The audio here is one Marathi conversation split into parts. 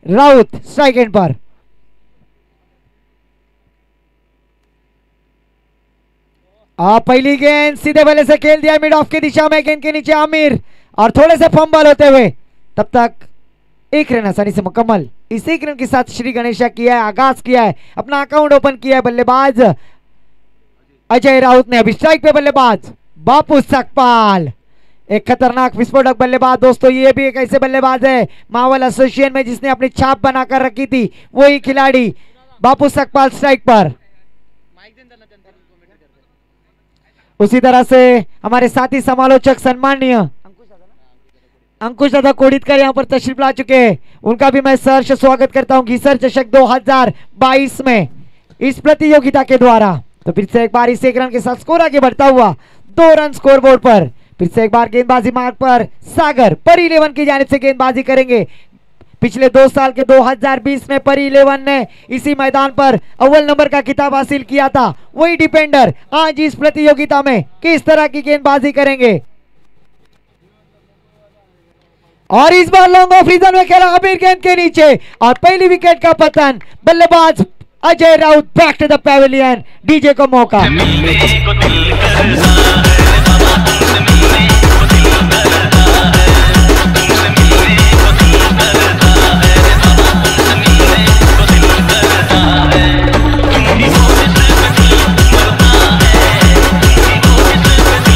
राउत स्ट्राइक एंड पर। पहली गेंद सीधे बल्ले से खेल दिया मिड ऑफ की दिशा में, गेंद के नीचे आमिर और थोड़े से फंबल होते हुए तब तक एक रन आसानी से मुकम्मल। इस एक रन के साथ श्री गणेशा किया है, आगाज किया है, अपना अकाउंट ओपन किया है बल्लेबाज अजय राउत ने। अभी स्ट्राइक पे बल्लेबाज बापू सकपाल, एक खतरनाक विस्फोटक बल्लेबाज दोस्तों। ये भी एक ऐसे बल्लेबाज है मावल एसोसिएशन में जिसने अपनी छाप बनाकर रखी थी, वही खिलाड़ी बापू सकपाल स्ट्राइक पर। उसी तरह से हमारे साथी समालोचक सम्माननीय अंकुश दादा कोडितकर यहाँ पर तशरीफ ला चुके हैं, उनका भी मैं सहर्ष स्वागत करता हूँ घिसर चषक 2022 में इस प्रतियोगिता के द्वारा। तो फिर से एक बार इस एक रन के साथ स्कोर आगे बढ़ता हुआ 2 रन स्कोर बोर्ड पर। फिर से एक बार गेंदबाजी मार्ग पर सागर परी 11 की जानिब से गेंदबाजी करेंगे। पिछले 2 साल के 2020 में परी 11 ने इसी मैदान पर अव्वल नंबर का खिताब हासिल किया था। वही डिपेंडर आज इस प्रतियोगिता में किस तरह की गेंदबाजी करेंगे और इस बार लॉन्ग ऑफ रीजन में खेला आमिर गेंद के नीचे और पहली विकेट का पतन। बल्लेबाज Ajay Raut back to the pavilion, DJ को मौका।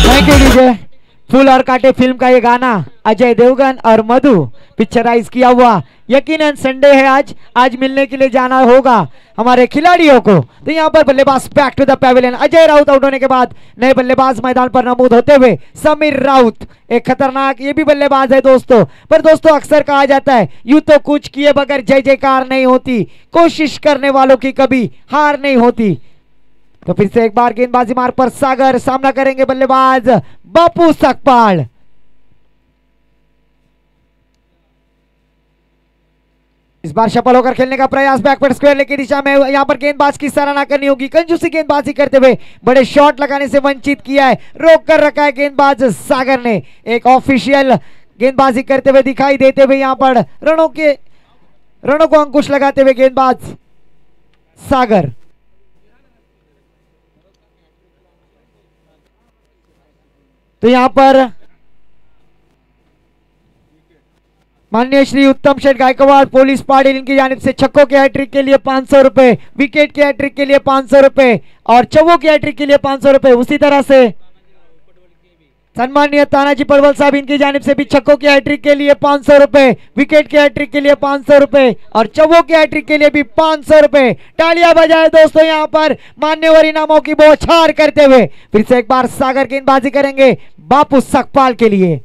Thank you DJ. फूल और कांटे फिल्म का ये गाना अजय देवगन और मधु पिक्चराइज किया हुआ। यकीनन संडे है आज मिलने के लिए जाना होगा हमारे खिलाड़ियों को। तो यहाँ पर बल्लेबाज back to the pavilion. Ajay Raut out होने के बाद नए बल्लेबाज मैदान पर नमूद होते हुए समीर राउत, एक खतरनाक ये भी बल्लेबाज है दोस्तों। पर दोस्तों अक्सर कहा जाता है यूं तो कुछ किए बगैर जय जयकार नहीं होती, कोशिश करने वालों की कभी हार नहीं होती। तो फिर से एक बार गेंदबाजी मार्ग पर सागर, सामना करेंगे बल्लेबाज बापू सकपाल। इस बार सफल होकर खेलने का प्रयास बैकवर्ड स्क्वायर की दिशा में। यहां पर गेंदबाज की सराहना करनी होगी, कंजूसी गेंदबाजी करते हुए बड़े शॉट लगाने से वंचित किया है, रोक कर रखा है गेंदबाज सागर ने। एक ऑफिशियल गेंदबाजी करते हुए दिखाई देते हुए यहां पर रणों को अंकुश लगाते हुए गेंदबाज सागर। तो यहां पर माननीय श्री उत्तम शेठ गायकवाड़ पुलिस पाटिल इनकी जानिब से छक्कों के हैट्रिक के लिए 500 रुपए, विकेट के हैट्रिक के लिए 500 रुपए और चौवों के हैट्रिक के लिए 500 रुपए। उसी तरह से सम्माननीय तानाजी पड़वल साहब इनकी जानिब से भी छक्कों के हैट्रिक के लिए 500 रुपए, विकेट के हैट्रिक के लिए 500 रुपए और चौवों के हैट्रिक के लिए भी 500 रुपए। तालियां बजाए दोस्तों यहाँ पर मान्यवर इनामों की बौछार करते हुए। फिर से एक बार सागर गेंदबाजी करेंगे बापू सकपाल के लिए।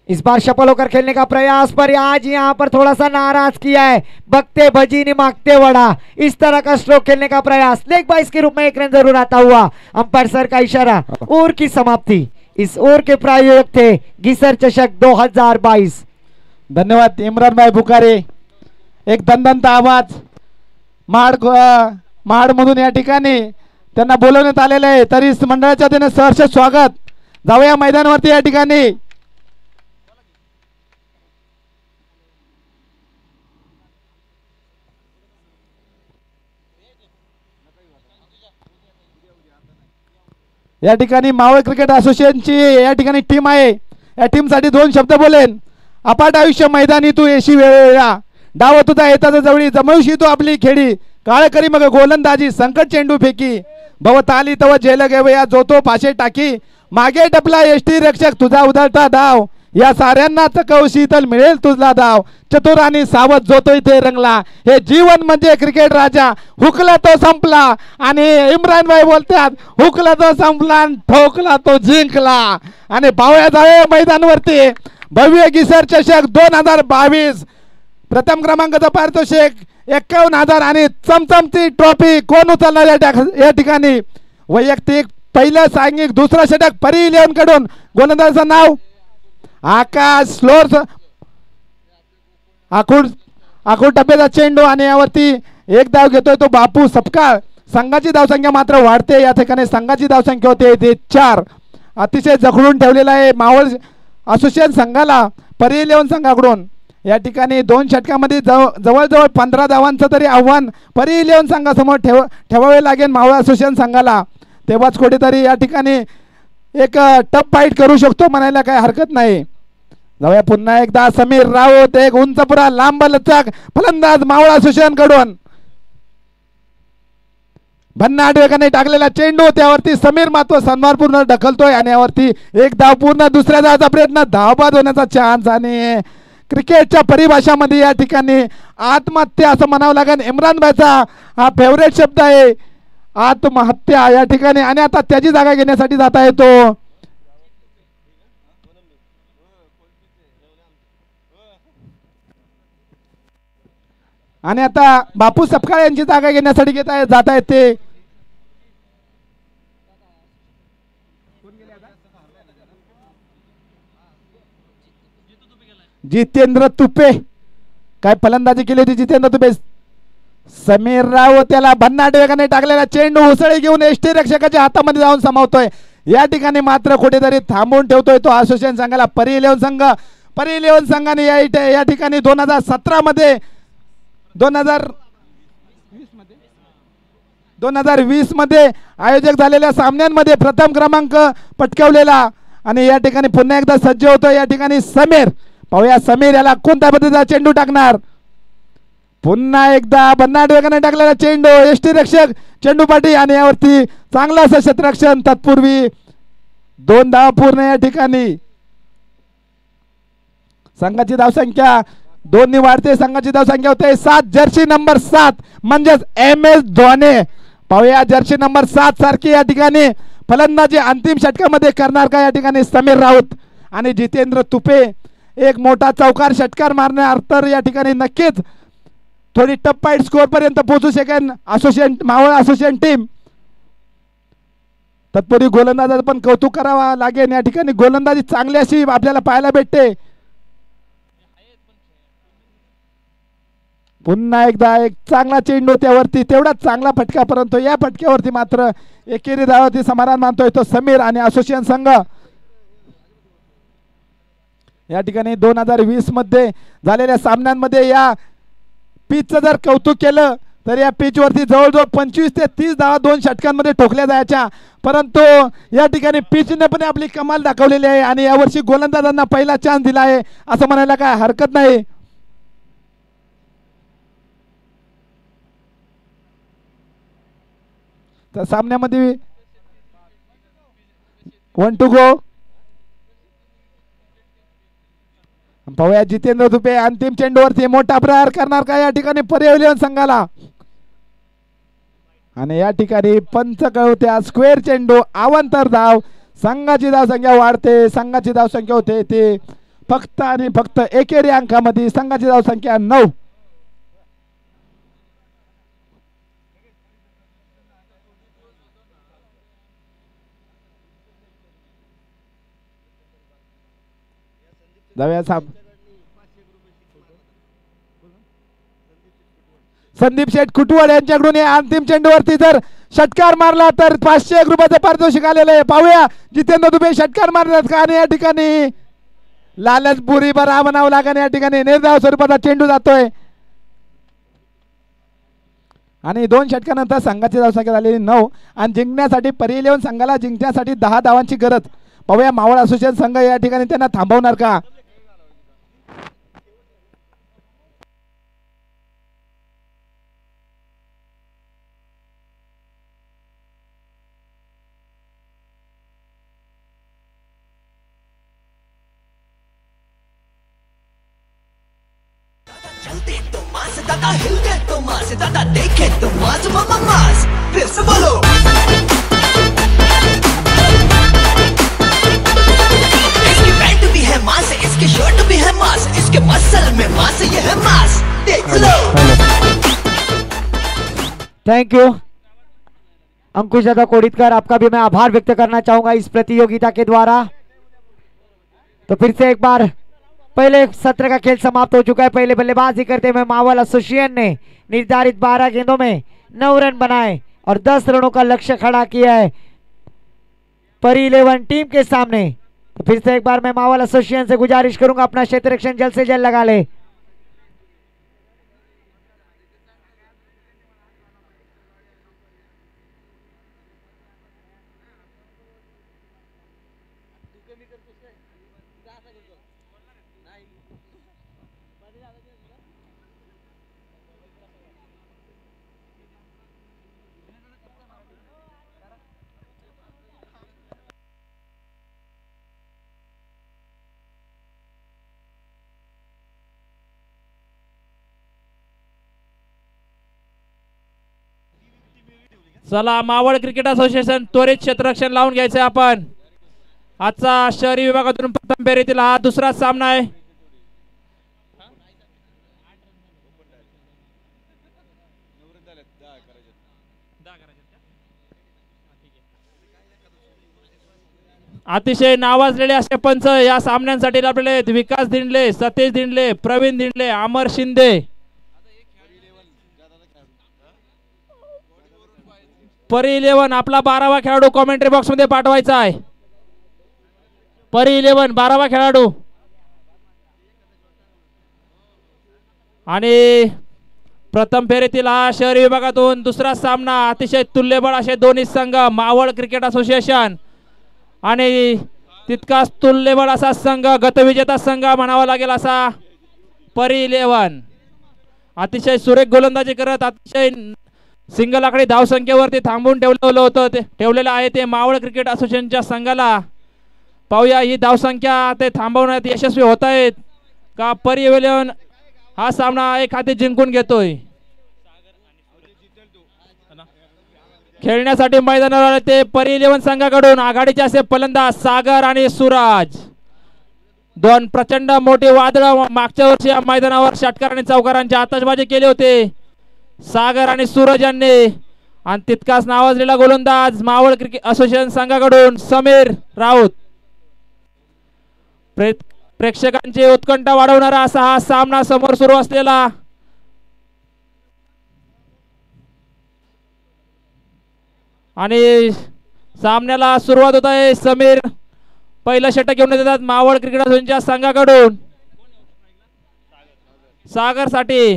इस बार सफल होकर खेलने का प्रयास पर आज यहां पर थोड़ा सा नाराज किया है, बकते भजी नहीं मांगते वड़ा, इस तरह का स्ट्रोक खेलने का प्रयास। लेग बाइस के रूप में 1 रन जरूर आता हुआ, अंपायर सर का इशारा। ओवर की समाप्ति। इस ओवर के प्रायोजक थे घिसर चषक 2022। धन्यवाद इमरान भाई बुखारे। एक दणदणीत आवाज महाड मधून या ठिकाणी त्यांना बोलवण्यात आलेले आहे, तरी मंडळाच्या वतीने सहर्ष स्वागत। जाऊया मैदानावरती या ठिकाणी। या ठिकाणी मावळ क्रिकेट असोसिएशनची या ठिकाणी टीम आहे। या टीम साठी 2 शब्द बोलेन। अपाट आयुष्य मैदानी तू येशी वेळा, डाव तुझा येताचा जवळी, जमवशी तू आपली खेडी, काळ करी मग गोलंदाजी, संकट चेंडू फेकी, भवत आली तव जेल घेवया, जो तो फाशे टाकी, मागे टपला एसटी रक्षक तुझा उधळता धाव, या साऱ्यांना चकव शीतल मिळेल तुझला धाव, चतुर आणि सावध जो तो इथे रंगला, हे जीवन म्हणजे क्रिकेट राजा, हुकला तो संपला। आणि इम्रान भाई बोलतात हुकला तो संपला ठोकला तो जिंकला। आणि पावया जावे मैदानावरती भव्य घिसर चषक 2022 प्रथम क्रमांकाचा पारितोषिक 51,000 आणि चमचमती ट्रॉफी कोण उचलणार या ठिकाणी। वैयक्तिक पहिलं सांघिक दुसरा षटक परी 11 कडून गोलंदाजाचं नाव आकाश स्लोर, आखूड टप्प्याचा चेंडू आणि यावरती एक धाव घेतोय तो बापू सपकाळ। संघाची धावसंख्या मात्र वाढते, या ठिकाणी संघाची धावसंख्या होते ते 4। अतिशय जखडून ठेवलेला आहे मावळ असोसिएशन संघाला, परी इलेव्हन संघाकडून या ठिकाणी 2 षटकामध्ये जवळजवळ 15 धावांचं तरी आव्हान परी इलेव्हन संघासमोर ठेवावे लागेल मावळ असोसिएशन संघाला. तेव्हाच कुठेतरी या ठिकाणी एक टफ फाईट करू शकतो म्हणायला काही हरकत नाही. जाऊया पुन्हा एकदा समीर राऊत, एक उंचपुरा लांब लचक फलंदाज मावळ असोसिएशन कडून. भन्ना आडवेकाने टाकलेला चेंडू, त्यावरती समीर मात्र सन्मानपूर्ण ढकलतोय आणि यावरती एक धाव पूर्ण, दुसऱ्या धावाचा प्रयत्न, धावबाद होण्याचा चान्स. आणि क्रिकेटच्या परिभाषामध्ये या ठिकाणी आत्महत्या असं म्हणावं लागेल. इम्रान भाईचा हा फेवरेट शब्द आहे, आत्महत्या या ठिकाणी. आणि आता त्याची जागा घेण्यासाठी जाता येतो आणि आता बापू सपकाळ यांची जागा घेण्यासाठी जाता येते. जितेंद्र तुपे, काय फलंदाजी केली होती जितेंद्र तुपे. समीर राव त्याला भन्ना आडवेकाने टाकलेला चेंडू उसळी घेऊन एसटी रक्षकाच्या हातामध्ये जाऊन समावतोय. या ठिकाणी मात्र कुठेतरी थांबवून ठेवतोय तो असोसिएशन संघाला. परी इलेव्हन संघ, परी इलेव्हन संघाने या ठिकाणी 2017 मध्ये 2020 मध्ये आयोजक झालेल्या सामन्यांमध्ये प्रथम क्रमांक पटकावलेला. आणि या ठिकाणी पुन्हा एकदा सज्ज होतो या ठिकाणी समीर. पाहूया समीर याला कोणत्या पद्धतीचा चेंडू टाकणार. पुन्हा एकदा भन्ना आडवेकाने टाकलेला चेंडू, एसटी रक्षक चेंडू पाटी आणि यावरती चांगला असं क्षेत्ररक्षण. तत्पूर्वी 2 धावा पूर्ण. या ठिकाणी संघाची धावसंख्या 2 वाढते. संघाची धावसंख्या होते 7. जर्सी नंबर 7 म्हणजेच MS धोनी. पाहूया जर्सी नंबर 7 सारखी या ठिकाणी फलंदाजी अंतिम षटकामध्ये करणार का या ठिकाणी समीर राऊत आणि जितेंद्र तुपे. एक मोठा चौकार षटकार मारणार तर या ठिकाणी नक्कीच थोडी टफ फाईट स्कोर पर्यंत पोहोचू शकेल असोसिएशन मावळ असोसिएशन टीम. तत्पूर्वी गोलंदाजाचं पण कौतुक करावा लागेल. या ठिकाणी गोलंदाजी चांगली अशी आपल्याला पाहायला भेटते. पुन्हा एकदा एक चांगला चेंडू, त्यावरती तेवढाच चांगला फटका, परंतु या फटक्यावरती मात्र एकेरी धावावरती समाधान मानतोय तो समीर आणि असोसिएशन संघ. या ठिकाणी 2020 मध्ये झालेल्या सामन्यांमध्ये या पिचचं जर कौतुक केलं तर या पिच वरती जवळजवळ 25 ते 30 धावा 2 षटकांमध्ये ठोकल्या जायच्या. परंतु या ठिकाणी पिचने पण आपली कमाल दाखवलेली आहे आणि यावर्षी गोलंदाजांना पहिला चान्स दिला आहे असं म्हणायला काय हरकत नाही. तर सामन्यामध्ये 1 to go. पाहूया जितेंद्र तुपे अंतिम चेंडूवरती मोठा प्रहार करणार का या ठिकाणी परी इलेव्हन संघाला. आणि या ठिकाणी पंच कळवत्या स्क्वेअर चेंडू, अवांतर धाव. संघाची धावसंख्या वाढते. संघाची धावसंख्या होते ते फक्त आणि फक्त एकेरी अंकामध्ये. संघाची धावसंख्या 9. जाऊया संदीप शेठ कुटवड यांच्याकडून या अंतिम चेंडूवरती जर षटकार मारला तर 501 रुपयाचं पारितोषिक आलेलं आहे. पाहूया जितेंद्र दुबे षटकार मारतात का. आणि या ठिकाणी लालच बुरी बरा म्हणावं लागेल. या ठिकाणी निर्धाव स्वरूपाचा चेंडू जातोय आणि 2 षटकानंतर संघाची धावसंख्या झालेली 9 आणि जिंकण्यासाठी परी इलेव्हन संघाला जिंकण्यासाठी 10 धावांची गरज. पाहूया मावळ असोसिएशन संघ या ठिकाणी त्यांना थांबवणार का. चलते तो मास दादा, हिलते तो मास दादा, देखे तो मास मामा मास, फिर से बोलो। इसकी पैंट भी है मास, इसकी शर्ट भी है मास, इसके मसल में मास, ये है मास, देख लो। थैंक यू अंकुश दादा कोडितकर, आपका भी मैं आभार व्यक्त करना चाहूंगा इस प्रतियोगिता के द्वारा। तो फिर से एक बार पहले सत्र का खेल समाप्त हो चुका है। पहले बल्लेबाजी करते हुए मावल एसोसिएशन ने निर्धारित 12 गेंदों में 9 रन बनाए और 10 रनों का लक्ष्य खड़ा किया है परी 11 टीम के सामने। तो फिर से एक बार मैं मावल एसोसिएशन से गुजारिश करूंगा अपना क्षेत्र रक्षण जल्द से जल्द लगा ले। चला मावळ क्रिकेट असोसिएशन त्वरित क्षेत्ररक्षण लावून घ्यायचंय आपण। आजचा शहरी विभागातून प्रथम फेरीतील हा दुसरा सामना आहे। अतिशय नावाजलेले असे पंच या सामन्यांसाठी लाभलेले आहेत। विकास दिंडले, सतीश दिंडले, प्रवीण दिंडले, अमर शिंदे। परी 11 आपला 12वा खेळाडू कॉमेंट्री बॉक्स मध्ये पाठवायचा आहे। परी 11 12वा खेळाडू। आणि प्रथम फेरीतील हा शहरी विभागातून दुसरा सामना अतिशय तुल्यबळ असे दोन्ही संघ मावळ क्रिकेट असोसिएशन आणि तितकाच तुल्यबळ असा संघ गतविजेता संघ म्हणावा लागेल असा परी 11 अतिशय सुरेख गोलंदाजी करत अतिशय सिंगल आकडे धावसंख्येवरती थांबून ठेवलेलं आहे ते मावळ क्रिकेट असोसिएशनच्या संघाला। पाहूया ही धावसंख्या ते थांबवण्यात यशस्वी होत आहेत का परी 11 हा सामना एक हाती जिंकून घेतोय। खेळण्यासाठी मैदानावर आले ते परी 11 संघाकडून आघाडीचे असे फलंदाज सागर आणि सूरज। दोन प्रचंड मोठे वादळ मागच्या वर्षी या मैदानावर षटकार आणि चौकारांची आतषबाजी केली होती सागर आणि सूरज यांनी। आणि तितकाच नावाजलेला गोलंदाज मावळ क्रिकेट असोसिएशन संघाकडून समीर राऊत। प्रेक्षकांची उत्कंठा वाढवणारा असा हा सामना समोर सुरू असलेला आणि सामन्याला सुरुवात होत आहे। समीर पहिला षटक घेऊन येतात मावळ क्रिकेट असोसिएशनच्या संघाकडून सागर साठी।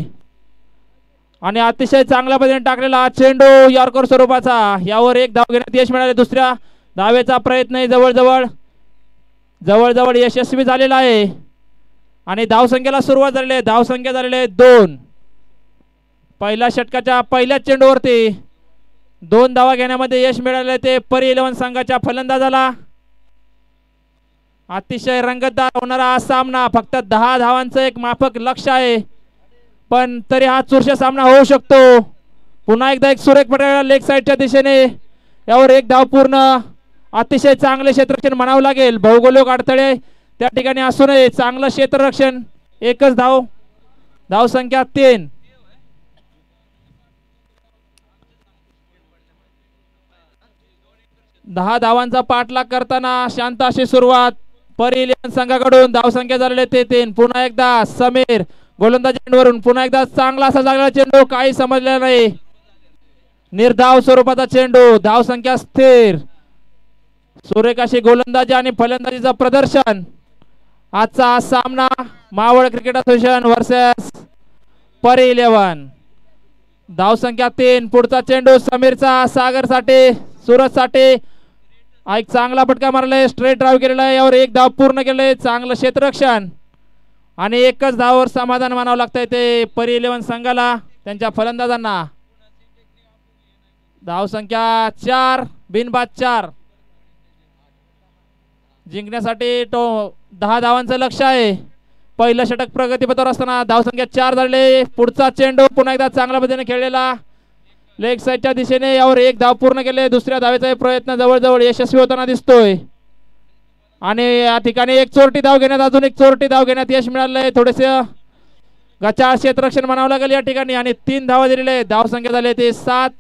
आणि अतिशय चांगल्या पद्धतीने टाकलेला चेंडू यॉर्कर स्वरूपाचा, यावर एक धाव घेण्यात यश मिळाले। दुसऱ्या धावेचा प्रयत्न जवळजवळ यशस्वी झालेला आहे आणि धावसंख्येला सुरुवात झालेली आहे। धावसंख्या झालेली आहे 2। पहिल्या षटकाच्या पहिल्याच चेंडूवरती 2 धावा घेण्यामध्ये यश मिळाले ते परी 11 संघाच्या फलंदाजाला। अतिशय रंगतदार होणारा हा सामना, फक्त 10 धावांचं एक माफक लक्ष आहे पण तरी हा चुरशी सामना होऊ शकतो। पुन्हा एकदा एक सुरेख फटका लेग साइडच्या दिशेने, यावर एक धाव पूर्ण। अतिशय चांगले क्षेत्ररक्षण म्हणावं लागेल, भौगोलिक अडथळे त्या ठिकाणी असू नये, चांगलं क्षेत्ररक्षण। एकच धाव, धावसंख्या 3। दहा धावांचा पाठलाग करताना शांत अशी सुरुवात परी 11 संघाकडून। धावसंख्या झालेले ते 3। पुन्हा एकदा समीर गोलंदाजी एंडवरून, पुन्हा एकदा चांगला असा जागला चेंडू, काही समजलेला नाही, निर्धाव स्वरूपाचा चेंडू, धावसंख्या स्थिर। सुरेख अशी गोलंदाजी आणि फलंदाजीचं प्रदर्शन। आजचा सामना मावळ क्रिकेट असोसिएशन वर्सेस परी 11। धावसंख्या 3। पुढचा चेंडू समीरचा सागरसाठी, सूरजसाठी। एक चांगला फटका मारलाय, स्ट्रेट ड्राइव्ह केलेला आहे, यावर एक धाव पूर्ण केले, चांगलं क्षेत्ररक्षण आणि एकच धावावर समाधान मानावं लागतंय ते परी 11 संघाला, त्यांच्या फलंदाजांना। धावसंख्या 4, बिनबाद 4। जिंकण्यासाठी 10 धावांचं लक्ष आहे। पहिलं षटक प्रगतीपथावर असताना धावसंख्या 4 झाले। पुढचा चेंडू पुन्हा एकदा चांगल्या पद्धतीने खेळलेला लेग साइडच्या दिशेने, यावर एक धाव पूर्ण केले। दुसऱ्या धावेचा प्रयत्न जवळजवळ यशस्वी होताना दिसतोय आणि या ठिकाणी एक चोरटी धाव घेण्यात, अजून एक चोरटी धाव घेण्यात यश मिळालंय। थोडेसे गचाळ क्षेत्ररक्षण म्हणावं लागेल या ठिकाणी आणि 3 धावा दिलेले। धावसंख्या झाली ते 7।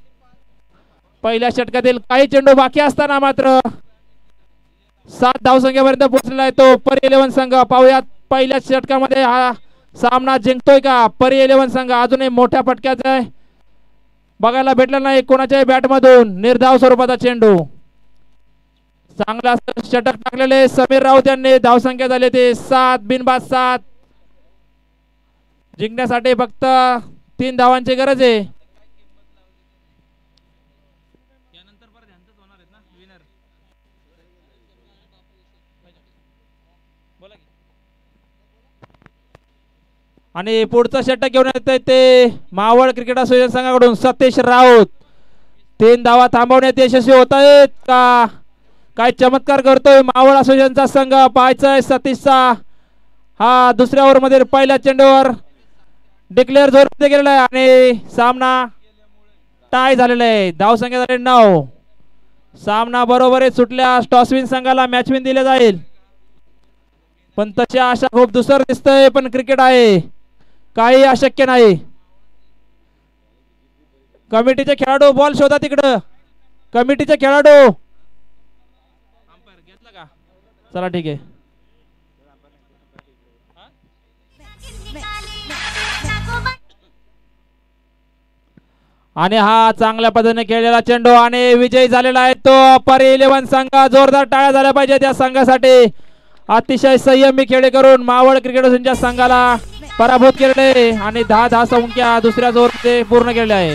पहिल्या षटकातील काही चेंडू बाकी असताना मात्र 7 धावसंख्येपर्यंत पोहोचलेला आहे तो परी 11 संघ। पाहूयात पहिल्या षटकामध्ये हा सामना जिंकतोय का परी 11 संघ। अजूनही मोठ्या फटक्याचा बघायला भेटला नाही कोणाच्याही बॅट मधून, निर्धाव स्वरूपाचा चेंडू। चांगला षटक टाकलेले समीर राऊत यांनी. धावसंख्या झाली ते 7 बिनबाद 7. जिंकण्यासाठी फक्त 3 धावांची गरज आहे. आणि पुढचं षटक घेऊन येत ते मावळ क्रिकेट असोसिएशन संघाकडून सतीश राऊत. 3 धावा थांबवण्यात यशस्वी होत आहेत का? काय चमत्कार करतोय मावळ असोसिएशनचा संघ. पाहायचंय सतीशचा हा दुसऱ्या ओव्हर मध्ये पहिल्या चेंडूवर डिक्लेअर जोरमध्ये गेलेला आहे आणि सामना टाय झालेला आहे. धावसंख्या झाली 9. सामना बरोबरच सुटल्या टॉसविन संघाला मॅचविन दिले जाईल, पण तशी आशा खूप दुसर दिसतंय. पण क्रिकेट आहे, काही अशक्य नाही. कमिटीचे खेळाडू बॉल शोधा तिकडं. कमिटीचे खेळाडू चला ठीक आहे. आणि हा चांगल्या पद्धतीने खेळलेला चेंडू आणि विजयी झालेला आहे तो परी 11 संघ. जोरदार टाळ्या झाल्या पाहिजे त्या संघासाठी. अतिशय संयमी खेळ करून मावळ क्रिकेट असोसिएशनच्या संघाला पराभूत केलेले आणि 10 संख्या दुसऱ्या ओव्हरमध्ये पूर्ण केलेले आहे.